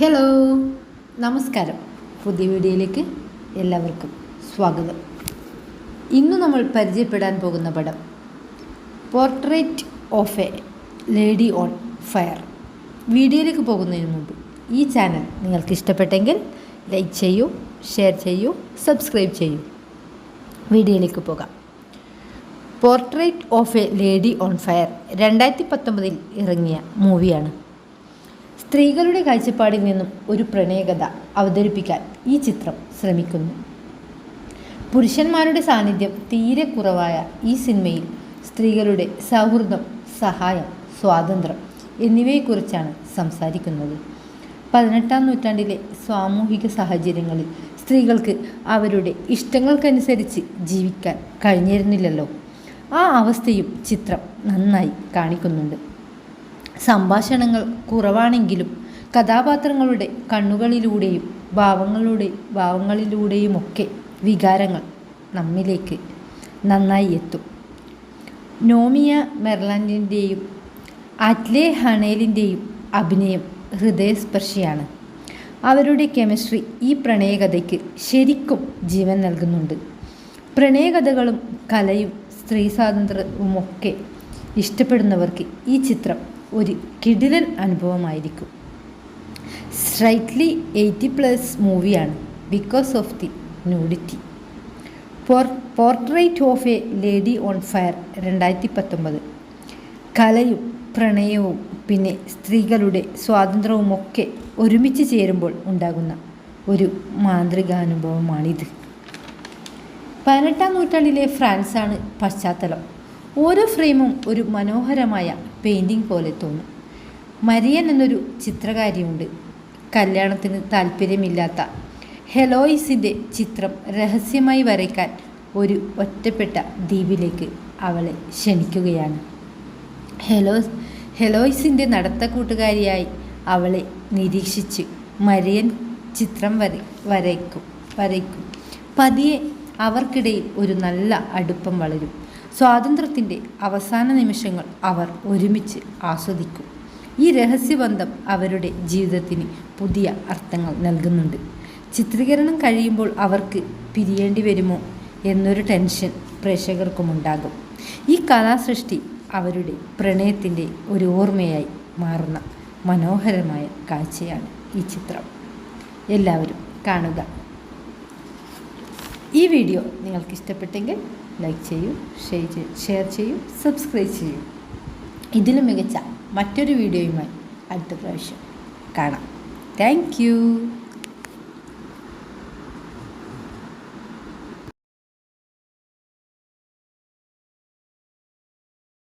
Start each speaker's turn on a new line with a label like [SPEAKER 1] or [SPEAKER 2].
[SPEAKER 1] Hello, നമസ്കാരം. പുതിയ വീഡിയോയിലേക്ക് എല്ലാവർക്കും സ്വാഗതം. ഇന്ന് നമ്മൾ പരിചയപ്പെടാൻ പോകുന്ന പടം portrait of A lady on fire. വീഡിയോയിലേക്ക് പോകുന്നതിന് മുമ്പ് ഈ ചാനൽ നിങ്ങൾക്ക് ഇഷ്ടപ്പെട്ടെങ്കിൽ ലൈക്ക് ചെയ്യൂ, ഷെയർ ചെയ്യൂ, സബ്സ്ക്രൈബ് ചെയ്യൂ. വീഡിയോയിലേക്ക് പോകാം. Portrait of A lady on fire 2019 ഇറങ്ങിയ മൂവിയാണ്. സ്ത്രീകളുടെ കാഴ്ചപ്പാടിൽ നിന്നും ഒരു പ്രണയകഥ അവതരിപ്പിക്കാൻ ഈ ചിത്രം ശ്രമിക്കുന്നു. പുരുഷന്മാരുടെ സാന്നിധ്യം തീരെ കുറവായ ഈ സിനിമയിൽ സ്ത്രീകളുടെ സൗഹൃദം, സഹായം, സ്വാതന്ത്ര്യം എന്നിവയെക്കുറിച്ചാണ് സംസാരിക്കുന്നത്. 18-ാം നൂറ്റാണ്ടിലെ സാമൂഹിക സാഹചര്യങ്ങളിൽ സ്ത്രീകൾക്ക് അവരുടെ ഇഷ്ടങ്ങൾക്കനുസരിച്ച് ജീവിക്കാൻ കഴിഞ്ഞിരുന്നില്ലല്ലോ. ആ അവസ്ഥയും ചിത്രം നന്നായി കാണിക്കുന്നുണ്ട്. സംഭാഷണങ്ങൾ കുറവാണെങ്കിലും കഥാപാത്രങ്ങളുടെ കണ്ണുകളിലൂടെയും ഭാവങ്ങളിലൂടെയുമൊക്കെ വികാരങ്ങൾ നമ്മിലേക്ക് നന്നായി എത്തും. നോമിയ മെർലാൻഡിൻ്റെയും ആറ്റ്ലെ ഹണേലിൻ്റെയും അഭിനയം ഹൃദയസ്പർശിയാണ്. അവരുടെ കെമിസ്ട്രി ഈ പ്രണയകഥയ്ക്ക് ശരിക്കും ജീവൻ നൽകുന്നുണ്ട്. പ്രണയകഥകളും കലയും സ്ത്രീ സ്വാതന്ത്ര്യവുമൊക്കെ ഇഷ്ടപ്പെടുന്നവർക്ക് ഈ ചിത്രം ഒരു കിടിലൻ അനുഭവമായിരിക്കും. സ്ട്രൈറ്റ്ലി 80+ മൂവിയാണ് because of the nudity. Portrait of A lady on fire 2019 കലയും പ്രണയവും പിന്നെ സ്ത്രീകളുടെ സ്വാതന്ത്ര്യവുമൊക്കെ ഒരുമിച്ച് ചേരുമ്പോൾ ഉണ്ടാകുന്ന ഒരു മാന്ത്രികാനുഭവമാണിത്. 18-ാം നൂറ്റാണ്ടിലെ ഫ്രാൻസാണ് പശ്ചാത്തലം. ഓരോ ഫ്രെയിമും ഒരു മനോഹരമായ പെയിൻറ്റിംഗ് പോലെ തോന്നും. മരിയൻ എന്നൊരു ചിത്രകാരിയുണ്ട്. കല്യാണത്തിന് താല്പര്യമില്ലാത്ത ഹെലോയിസിൻ്റെ ചിത്രം രഹസ്യമായി വരയ്ക്കാൻ ഒരു ഒറ്റപ്പെട്ട ദ്വീപിലേക്ക് അവളെ ക്ഷണിക്കുകയാണ്. ഹെലോയിസിൻ്റെ നടത്തക്കൂട്ടുകാരിയായി അവളെ നിരീക്ഷിച്ച് മരിയൻ ചിത്രം വരയ്ക്കും. പതിയെ അവർക്കിടയിൽ ഒരു നല്ല അടുപ്പം വളരും. സ്വാതന്ത്ര്യത്തിൻ്റെ അവസാന നിമിഷങ്ങൾ അവർ ഒരുമിച്ച് ആസ്വദിക്കും. ഈ രഹസ്യബന്ധം അവരുടെ ജീവിതത്തിന് പുതിയ അർത്ഥങ്ങൾ നൽകുന്നുണ്ട്. ചിത്രീകരണം കഴിയുമ്പോൾ അവർക്ക് പിരിയേണ്ടി വരുമോ എന്നൊരു ടെൻഷൻ പ്രേക്ഷകർക്കുമുണ്ടാകും. ഈ കലാസൃഷ്ടി അവരുടെ പ്രണയത്തിൻ്റെ ഒരു ഓർമ്മയായി മാറുന്ന മനോഹരമായ കാഴ്ചയാണ് ഈ ചിത്രം. എല്ലാവരും കാണുക. ഈ വീഡിയോ നിങ്ങൾക്ക് ഇഷ്ടപ്പെട്ടെങ്കിൽ ലൈക്ക് ചെയ്യൂ, ഷെയർ ചെയ്യൂ, സബ്സ്ക്രൈബ് ചെയ്യൂ. ഇതിലും മികച്ച മറ്റൊരു വീഡിയോയുമായി അടുത്ത പ്രാവശ്യം കാണാം. Thank you.